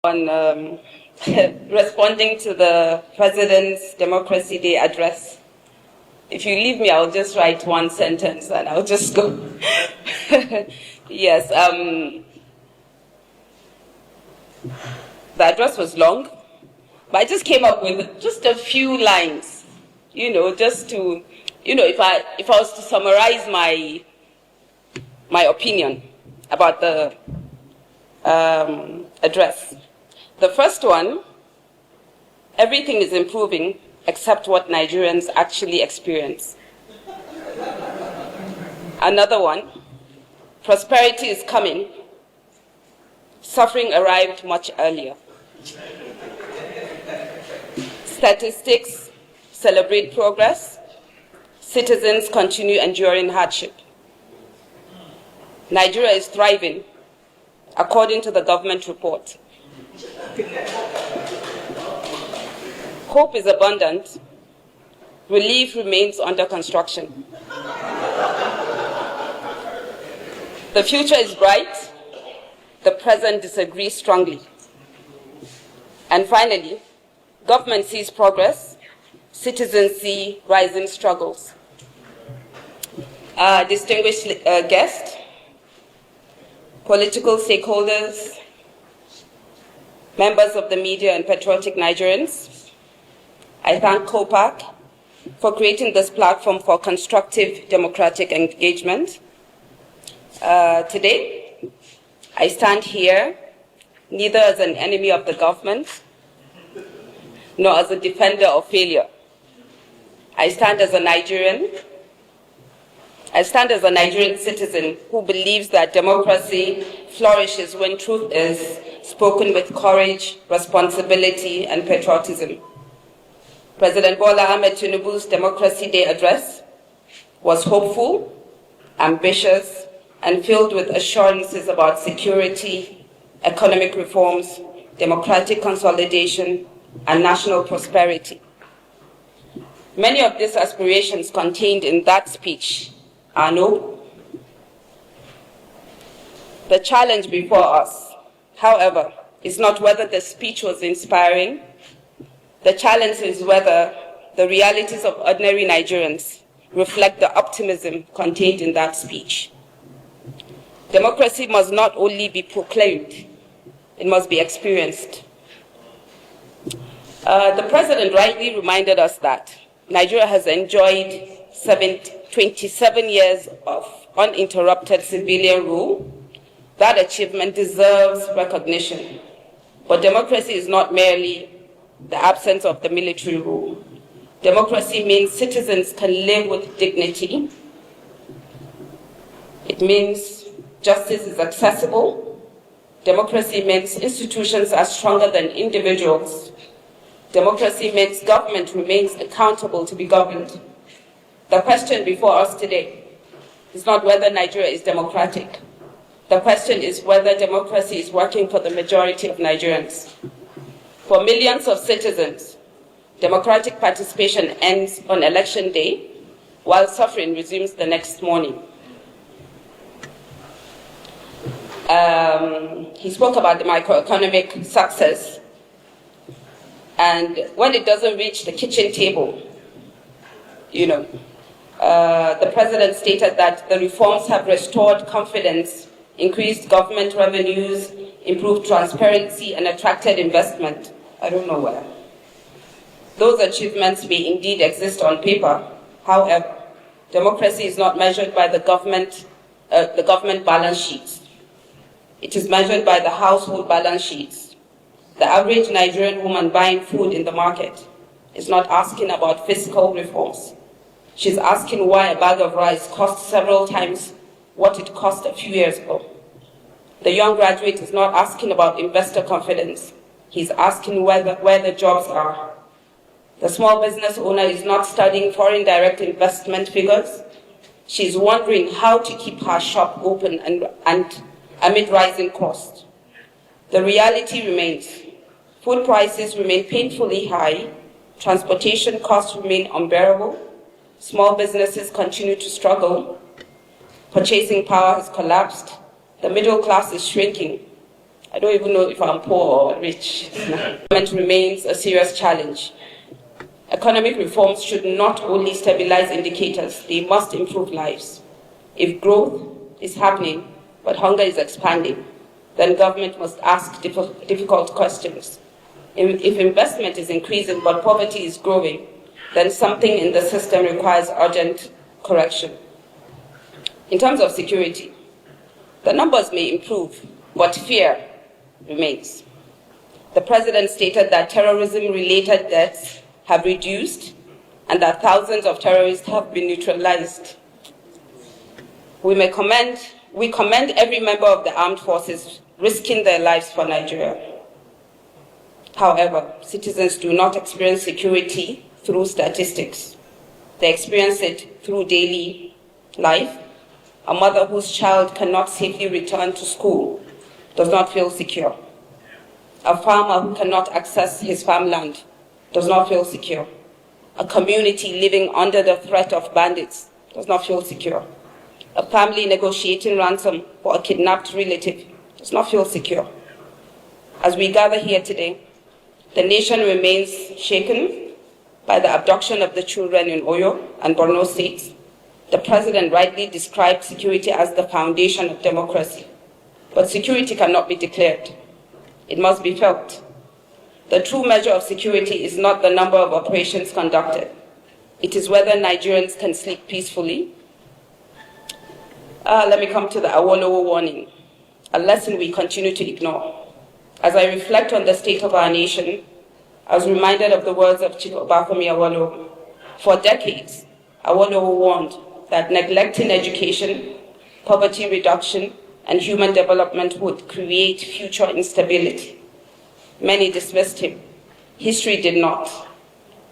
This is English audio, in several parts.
On responding to the President's Democracy Day address. If you leave me, I'll just write one sentence and I'll just go. Yes, the address was long, but I just came up with just a few lines, just to, if I was to summarize my opinion about the address. The first one, everything is improving except what Nigerians actually experience. Another one, prosperity is coming, suffering arrived much earlier. Statistics celebrate progress, citizens continue enduring hardship. Nigeria is thriving, according to the government report. Hope is abundant. Relief remains under construction. The future is bright. The present disagrees strongly. And finally, government sees progress. Citizens see rising struggles. Distinguished guests, political stakeholders, members of the media and patriotic Nigerians, I thank COPAC for creating this platform for constructive democratic engagement. Today, I stand here neither as an enemy of the government nor as a defender of failure. I stand as a Nigerian. I stand as a Nigerian citizen who believes that democracy flourishes when truth is spoken with courage, responsibility, and patriotism. President Bola Ahmed Tinubu's Democracy Day address was hopeful, ambitious, and filled with assurances about security, economic reforms, democratic consolidation, and national prosperity. Many of these aspirations contained in that speech are noble. The challenge before us, however, is not whether the speech was inspiring. The challenge is whether the realities of ordinary Nigerians reflect the optimism contained in that speech. Democracy must not only be proclaimed, it must be experienced. The President rightly reminded us that Nigeria has enjoyed 27 years of uninterrupted civilian rule. That achievement deserves recognition. But democracy is not merely the absence of the military rule. Democracy means citizens can live with dignity. It means justice is accessible. Democracy means institutions are stronger than individuals. Democracy means government remains accountable to be governed. The question before us today is not whether Nigeria is democratic. The question is whether democracy is working for the majority of Nigerians. For millions of citizens, democratic participation ends on election day, while suffering resumes the next morning. He spoke about the microeconomic success, and when it doesn't reach the kitchen table, the President stated that the reforms have restored confidence, increased government revenues, improved transparency, and attracted investment. I don't know where. Those achievements may indeed exist on paper. However, democracy is not measured by the government balance sheets. It is measured by the household balance sheets. The average Nigerian woman buying food in the market is not asking about fiscal reforms. She's asking why a bag of rice costs several times what it cost a few years ago. The young graduate is not asking about investor confidence. He's asking where the jobs are. The small business owner is not studying foreign direct investment figures. She's wondering how to keep her shop open and amid rising costs. The reality remains. Food prices remain painfully high. Transportation costs remain unbearable. Small businesses continue to struggle. Purchasing power has collapsed. The middle class is shrinking. I don't even know if I'm poor or rich. Government remains a serious challenge. Economic reforms should not only stabilize indicators, they must improve lives. If growth is happening, but hunger is expanding, then government must ask difficult questions. If investment is increasing, but poverty is growing, then something in the system requires urgent correction. In terms of security, the numbers may improve, but fear remains. The president stated that terrorism-related deaths have reduced and that thousands of terrorists have been neutralized. We commend every member of the armed forces risking their lives for Nigeria. However, citizens do not experience security through statistics. They experience it through daily life. A mother whose child cannot safely return to school does not feel secure. A farmer who cannot access his farmland does not feel secure. A community living under the threat of bandits does not feel secure. A family negotiating ransom for a kidnapped relative does not feel secure. As we gather here today, the nation remains shaken by the abduction of the children in Oyo and Borno states. The president rightly described security as the foundation of democracy. But security cannot be declared. It must be felt. The true measure of security is not the number of operations conducted. It is whether Nigerians can sleep peacefully. Let me come to the Awolowo warning, a lesson we continue to ignore. As I reflect on the state of our nation, I was reminded of the words of Chief Obafemi Awolowo. For decades, Awolowo warned that neglecting education, poverty reduction, and human development would create future instability. Many dismissed him. History did not.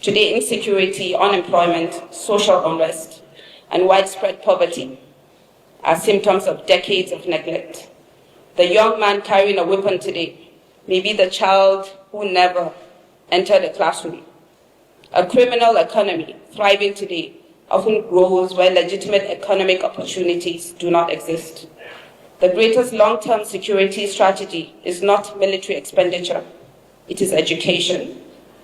Today, insecurity, unemployment, social unrest, and widespread poverty are symptoms of decades of neglect. The young man carrying a weapon today may be the child who never entered a classroom. A criminal economy thriving today often grows where legitimate economic opportunities do not exist. The greatest long-term security strategy is not military expenditure. It is education.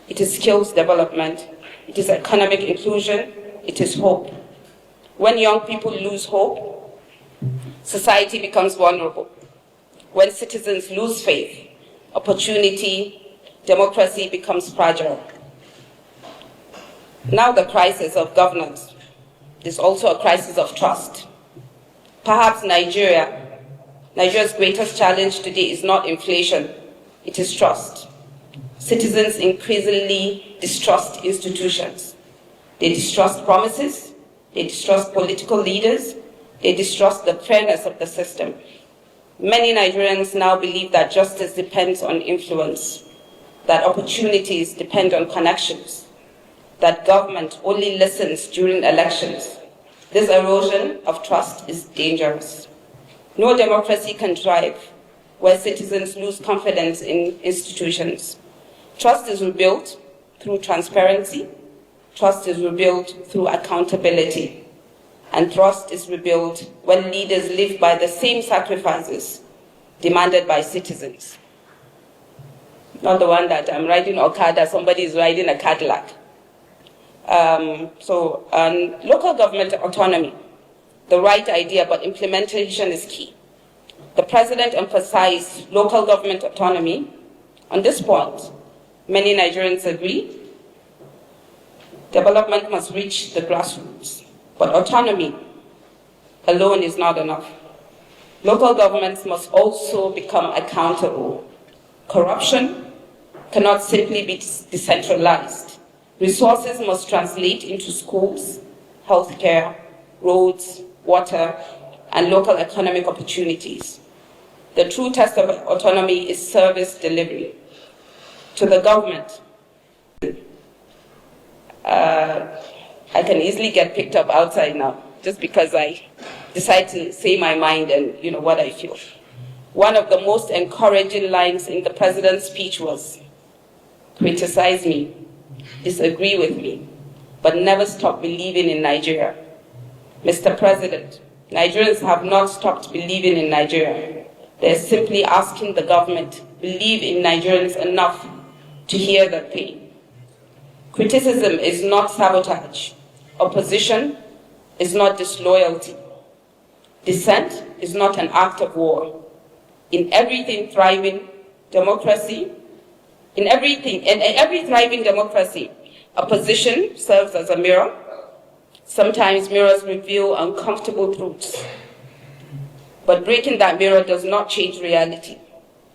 It is skills development. It is economic inclusion. It is hope. When young people lose hope, society becomes vulnerable. When citizens lose faith, opportunity, democracy becomes fragile. Now the crisis of governance is also a crisis of trust. Perhaps Nigeria's greatest challenge today is not inflation, it is trust. Citizens increasingly distrust institutions. They distrust promises, they distrust political leaders, they distrust the fairness of the system. Many Nigerians now believe that justice depends on influence, that opportunities depend on connections, that government only listens during elections. This erosion of trust is dangerous. No democracy can thrive where citizens lose confidence in institutions. Trust is rebuilt through transparency. Trust is rebuilt through accountability. And trust is rebuilt when leaders live by the same sacrifices demanded by citizens. Not the one that I'm riding Okada, somebody is riding a Cadillac. Local government autonomy, the right idea, but implementation is key. The president emphasized local government autonomy. On this point, many Nigerians agree. Development must reach the grassroots, but autonomy alone is not enough. Local governments must also become accountable. Corruption cannot simply be decentralized. Resources must translate into schools, healthcare, roads, water, and local economic opportunities. The true test of autonomy is service delivery. To the government, I can easily get picked up outside now, just because I decide to say my mind and what I feel. One of the most encouraging lines in the president's speech was, criticize me, disagree with me, but never stop believing in Nigeria. Mr. President, Nigerians have not stopped believing in Nigeria. They're simply asking the government believe in Nigerians enough to hear their pain. Criticism is not sabotage. Opposition is not disloyalty. Dissent is not an act of war. In every thriving democracy, opposition serves as a mirror. Sometimes mirrors reveal uncomfortable truths. But breaking that mirror does not change reality.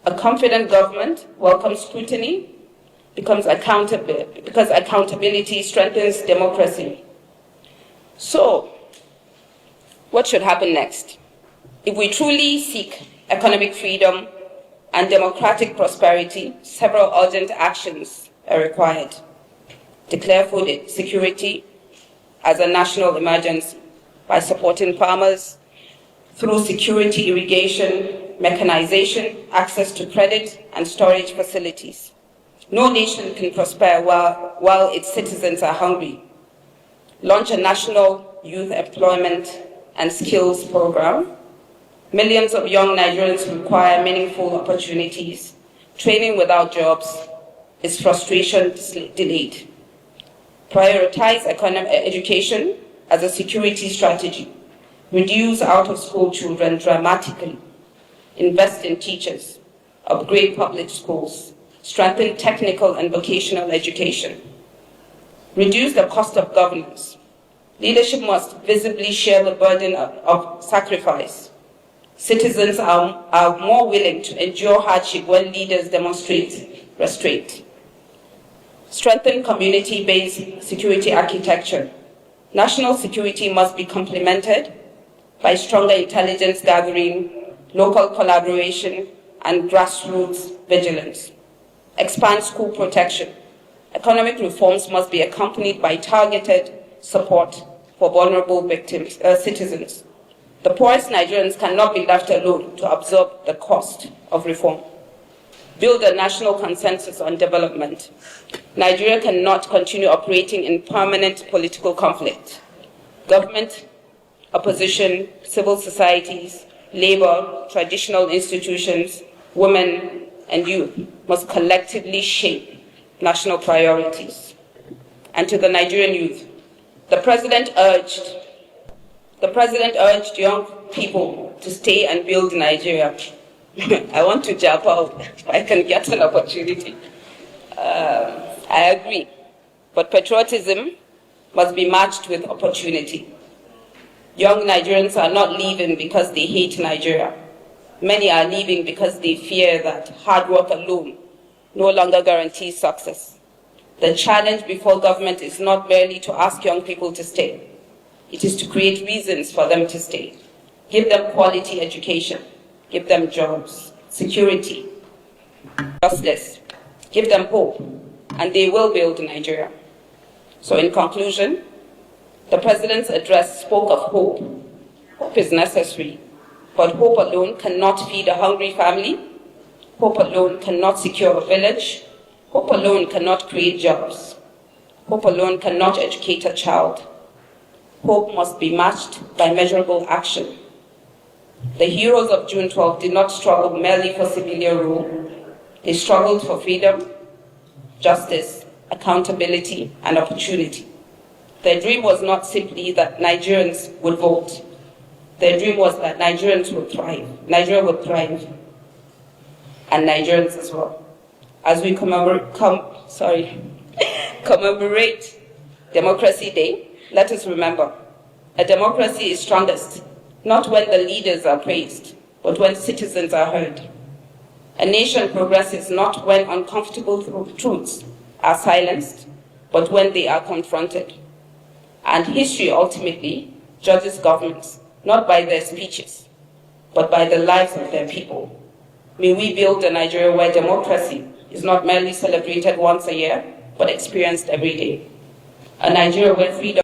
A confident government welcomes scrutiny because accountability strengthens democracy. So, what should happen next? If we truly seek economic freedom and democratic prosperity, several urgent actions are required. Declare food security as a national emergency by supporting farmers through security irrigation, mechanization, access to credit and storage facilities. No nation can prosper while its citizens are hungry. Launch a national youth employment and skills program. Millions of young Nigerians require meaningful opportunities. Training without jobs is frustration delayed. Prioritize education as a security strategy. Reduce out-of-school children dramatically. Invest in teachers. Upgrade public schools. Strengthen technical and vocational education. Reduce the cost of governance. Leadership must visibly share the burden of sacrifice. Citizens are more willing to endure hardship when leaders demonstrate restraint. Strengthen community-based security architecture. National security must be complemented by stronger intelligence gathering, local collaboration, and grassroots vigilance. Expand school protection. Economic reforms must be accompanied by targeted support for vulnerable citizens. The poorest Nigerians cannot be left alone to absorb the cost of reform. Build a national consensus on development. Nigeria cannot continue operating in permanent political conflict. Government, opposition, civil societies, labor, traditional institutions, women, and youth must collectively shape national priorities. And to the Nigerian youth, the President urged young people to stay and build Nigeria. I want to Japa if I can get an opportunity. I agree, but patriotism must be matched with opportunity. Young Nigerians are not leaving because they hate Nigeria. Many are leaving because they fear that hard work alone no longer guarantees success. The challenge before government is not merely to ask young people to stay. It is to create reasons for them to stay. Give them quality education. Give them jobs, security, justice. Give them hope, and they will build Nigeria. So in conclusion, the President's address spoke of hope. Hope is necessary, but hope alone cannot feed a hungry family. Hope alone cannot secure a village. Hope alone cannot create jobs. Hope alone cannot educate a child. Hope must be matched by measurable action. The heroes of June 12 did not struggle merely for civilian rule. They struggled for freedom, justice, accountability, and opportunity. Their dream was not simply that Nigerians would vote. Their dream was that Nigerians would thrive. Nigeria would thrive, and Nigerians as well. As we commemorate Democracy Day, let us remember, a democracy is strongest not when the leaders are praised, but when citizens are heard. A nation progresses not when uncomfortable truths are silenced, but when they are confronted. And history ultimately judges governments, not by their speeches, but by the lives of their people. May we build a Nigeria where democracy is not merely celebrated once a year, but experienced every day. A Nigeria where freedom